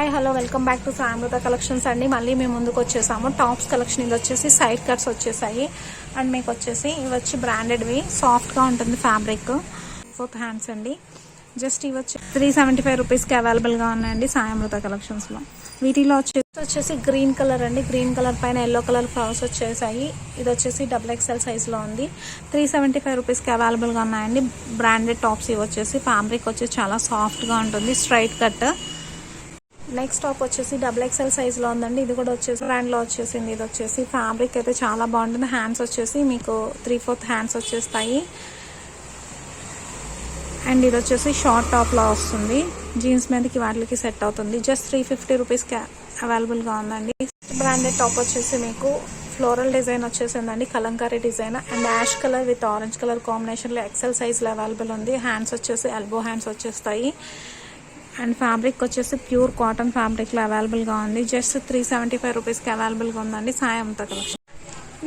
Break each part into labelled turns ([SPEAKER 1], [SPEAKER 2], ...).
[SPEAKER 1] Hi hello welcome back to సామృత collections అండి. మళ్ళీ మేము ముందుకు వచ్చేసాము. టాప్స్ కలెక్షన్ ఇది వచ్చేసి సైడ్ కట్స్ వచ్చేసాయి. అండ్ మీకు వచ్చేసి ఇవి వచ్చి బ్రాండెడ్వి, సాఫ్ట్గా ఉంటుంది ఫ్యాబ్రిక్. 4 హ్యాండ్స్ అండి. జస్ట్ ఇవి వచ్చి 375 రూపీస్కి అవైలబుల్గా ఉన్నాయండి సామృత కలెక్షన్స్లో. వీటిలో వచ్చేసి గ్రీన్ కలర్ అండి. గ్రీన్ కలర్ పైన ఎల్లో కలర్ ఫ్లవర్స్ వచ్చేసాయి. ఇది వచ్చేసి XXL సైజ్లో ఉంది. 375 రూపీస్కి అవైలబుల్గా ఉన్నాయండి. బ్రాండెడ్ టాప్స్ ఇవి వచ్చేసి ఫ్యాబ్రిక్ వచ్చేసి చాలా సాఫ్ట్గా ఉంటుంది, స్ట్రైట్ కట్. నెక్స్ట్ టాప్ వచ్చేసి XXL సైజ్లో ఉందండి. ఇది కూడా వచ్చేసి బ్రాండ్లో వచ్చేసింది. ఇది వచ్చేసి ఫ్యాబ్రిక్ అయితే చాలా బాగుంటుంది. హ్యాండ్స్ వచ్చేసి మీకు 3/4 హ్యాండ్స్ వచ్చేస్తాయి. అండ్ ఇది వచ్చేసి షార్ట్ టాప్లో వస్తుంది. జీన్స్ మీదకి వాటికి సెట్ అవుతుంది. జస్ట్ 350 రూపీస్కి అవైలబుల్గా ఉందండి. బ్రాండెడ్ టాప్ వచ్చేసి మీకు ఫ్లోరల్ డిజైన్ వచ్చేసిందండి, Kalamkari design. And ash colour with orange colour కాంబినేషన్లో XL సైజ్లో అవైలబుల్ ఉంది. హ్యాండ్స్ వచ్చేసి ఎల్బో హ్యాండ్స్ వచ్చేస్తాయి. అండ్ ఫ్యాబ్రిక్ వచ్చేసి ప్యూర్ కాటన్ ఫ్యాబ్రిక్లో అవైలబుల్గా ఉంది. జస్ట్ 375 రూపీస్కి అవైలబుల్గా ఉందండి సాయంత కలెక్షన్.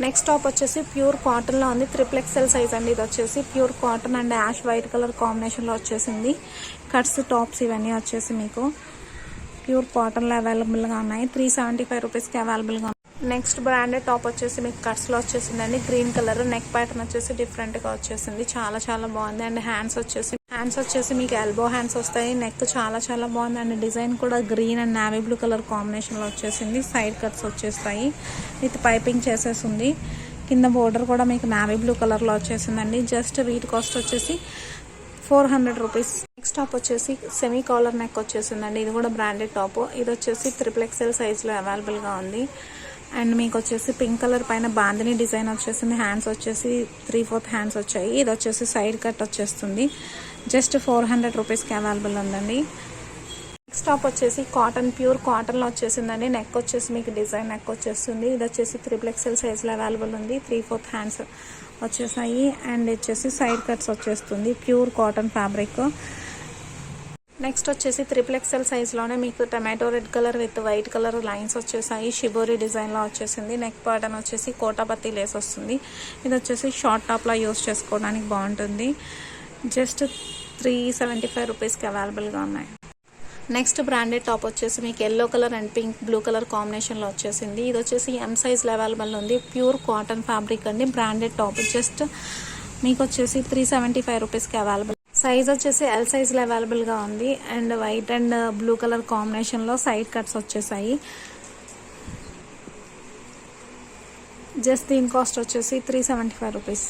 [SPEAKER 1] నెక్స్ట్ టాప్ వచ్చేసి ప్యూర్ కాటన్లో ఉంది. XXL సైజ్ అండి. ఇది వచ్చేసి pure cotton and ash white colour కాంబినేషన్లో వచ్చేసింది. కట్స్ టాప్స్ ఇవన్నీ వచ్చేసి మీకు ప్యూర్ కాటన్లో అవైలబుల్గా ఉన్నాయి. 375 రూపీస్కి అవైలబుల్గా. నెక్స్ట్ బ్రాండెడ్ టాప్ వచ్చేసి మీకు కట్స్లో వచ్చేసిందండి. గ్రీన్ కలర్ నెక్ ప్యాటర్న్ వచ్చేసి డిఫరెంట్గా వచ్చేసింది. చాలా చాలా బాగుంది. అండ్ హ్యాండ్స్ వచ్చేసి మీకు ఎల్బో హ్యాండ్స్ వస్తాయి. నెక్ చాలా చాలా బాగుంది. అండ్ డిజైన్ కూడా green and navy blue colour కాంబినేషన్లో వచ్చేసింది. సైడ్ కట్స్ వచ్చేస్తాయి విత్ పైపింగ్ చేసేసింది. కింద బోర్డర్ కూడా మీకు నావీ బ్లూ కలర్లో వచ్చేసిందండి. జస్ట్ వీటి కాస్ట్ వచ్చేసి 400 రూపీస్. నెక్స్ట్ టాప్ వచ్చేసి సెమీ కాలర్ నెక్ వచ్చేసిందండి. ఇది కూడా బ్రాండెడ్ టాప్. ఇది వచ్చేసి XXL సైజ్లో అవైలబుల్గా ఉంది. అండ్ మీకు వచ్చేసి పింక్ కలర్ పైన బాందిని డిజైన్ వచ్చేసింది. హ్యాండ్స్ వచ్చేసి 3/4 హ్యాండ్స్ వచ్చాయి. ఇది వచ్చేసి సైడ్ కట్ వచ్చేస్తుంది. జస్ట్ 400 రూపీస్కి అవైలబుల్ ఉందండి. నెక్స్ట్ టాప్ వచ్చేసి కాటన్, ప్యూర్ కాటన్లో వచ్చేసిందండి. నెక్ వచ్చేసి మీకు డిజైన్ నెక్ వచ్చేస్తుంది. ఇది వచ్చేసి XXL సైజ్లో అవైలబుల్ ఉంది. 3/4 హ్యాండ్స్ వచ్చేసాయి. అండ్ వచ్చేసి సైడ్ కట్స్ వచ్చేస్తుంది. Pure cotton fabric. నెక్స్ట్ వచ్చేసి XXL సైజ్లోనే మీకు tomato red colour with white colour lines వచ్చేసాయి. షిబోరి డిజైన్లో వచ్చేసింది. నెక్ ప్యాటర్న్ వచ్చేసి కోటాపత్తి లేస్ వస్తుంది. ఇది వచ్చేసి షార్ట్ టాప్లో యూస్ చేసుకోవడానికి బాగుంటుంది. జస్ట్ 375 రూపీస్కి అవైలబుల్గా ఉన్నాయి. నెక్స్ట్ బ్రాండెడ్ టాప్ వచ్చేసి మీకు yellow colour and pink blue colour కాంబినేషన్లో వచ్చేసింది. ఇది వచ్చేసి M సైజ్లో అవైలబుల్ ఉంది. ప్యూర్ కాటన్ ఫ్యాబ్రిక్ అండి. బ్రాండెడ్ టాప్ జస్ట్ మీకు వచ్చేసి 375 రూపీస్కి అవైలబుల్. సైజ్ వచ్చేసి L సైజ్లో అవైలబుల్గా ఉంది. And white and blue colour కాంబినేషన్లో సైడ్ కట్స్ వచ్చేసాయి. జస్ట్ దీని కాస్ట్ వచ్చేసి 375 రూపీస్.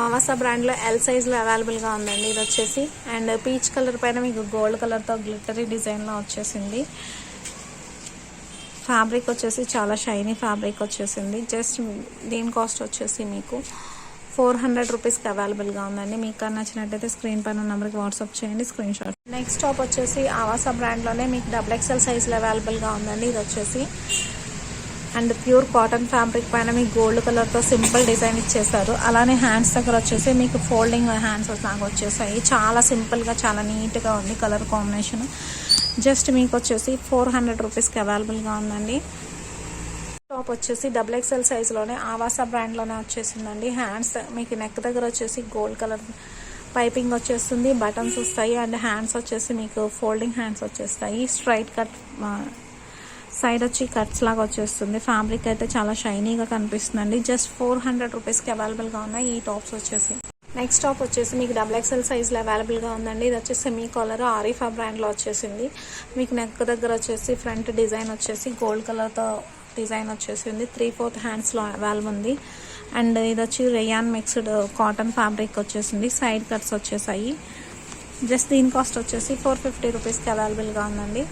[SPEAKER 1] ఆవాసా బ్రాండ్లో L సైజ్లో అవైలబుల్గా ఉందండి. ఇది వచ్చేసి అండ్ పీచ్ కలర్ పైన మీకు గోల్డ్ కలర్తో గ్లిటరీ డిజైన్లో వచ్చేసింది. ఫ్యాబ్రిక్ వచ్చేసి చాలా షైనీ ఫ్యాబ్రిక్ వచ్చేసింది. జస్ట్ దీని కాస్ట్ వచ్చేసి మీకు 400 రూపీస్కి అవైలబుల్గా ఉందండి. మీకు నచ్చినట్టయితే స్క్రీన్ పైన నెంబర్కి వాట్సాప్ చేయండి, స్క్రీన్ షాట్. నెక్స్ట్ టాప్ వచ్చేసి ఆవాసా బ్రాండ్లోనే మీకు XXL సైజ్లో అవైలబుల్గా ఉందండి. ఇది వచ్చేసి అండ్ ప్యూర్ కాటన్ ఫ్యాబ్రిక్ పైన మీకు గోల్డ్ కలర్తో సింపుల్ డిజైన్ ఇచ్చేసారు. అలానే హ్యాండ్స్ దగ్గర వచ్చేసి మీకు ఫోల్డింగ్ హ్యాండ్స్ నాకు వచ్చేసాయి. చాలా సింపుల్గా చాలా నీట్గా ఉంది కలర్ కాంబినేషన్. జస్ట్ మీకు వచ్చేసి 400 రూపీస్కి అవైలబుల్గా ఉందండి. టాప్ వచ్చేసి XXL సైజ్లోనే ఆవాసా బ్రాండ్లోనే వచ్చేసిందండి. హ్యాండ్స్ మీకు నెక్ దగ్గర వచ్చేసి గోల్డ్ కలర్ పైపింగ్ వచ్చేస్తుంది. బటన్స్ వస్తాయి. అండ్ హ్యాండ్స్ వచ్చేసి మీకు ఫోల్డింగ్ హ్యాండ్స్ వచ్చేస్తాయి. స్ట్రైట్ కట్ సైడ్ వచ్చి కట్స్ లాగా వచ్చేస్తుంది. ఫ్యాబ్రిక్ అయితే చాలా షైనీగా కనిపిస్తుందండి. జస్ట్ 400 రూపీస్కి అవైలబుల్గా ఉన్నాయి ఈ టాప్స్ వచ్చేసి. నెక్స్ట్ టాప్ వచ్చేసి మీకు XXL సైజ్లో అవైలబుల్గా ఉందండి. ఇది వచ్చేసి సెమీ కాలర్ ఆరిఫా బ్రాండ్లో వచ్చేసింది. మీకు నెక్ దగ్గర వచ్చేసి ఫ్రంట్ డిజైన్ వచ్చేసి గోల్డ్ కలర్తో డిజైన్ వచ్చేసింది. 3/4 హ్యాండ్స్లో అవైలబుల్ ఉంది. అండ్ ఇది వచ్చి రేయాన్ మిక్స్డ్ కాటన్ ఫ్యాబ్రిక్ వచ్చేసింది. సైడ్ కట్స్ వచ్చేసాయి. జస్ట్ దీని కాస్ట్ వచ్చేసి 450 రూపీస్కి అవైలబుల్గా ఉందండి.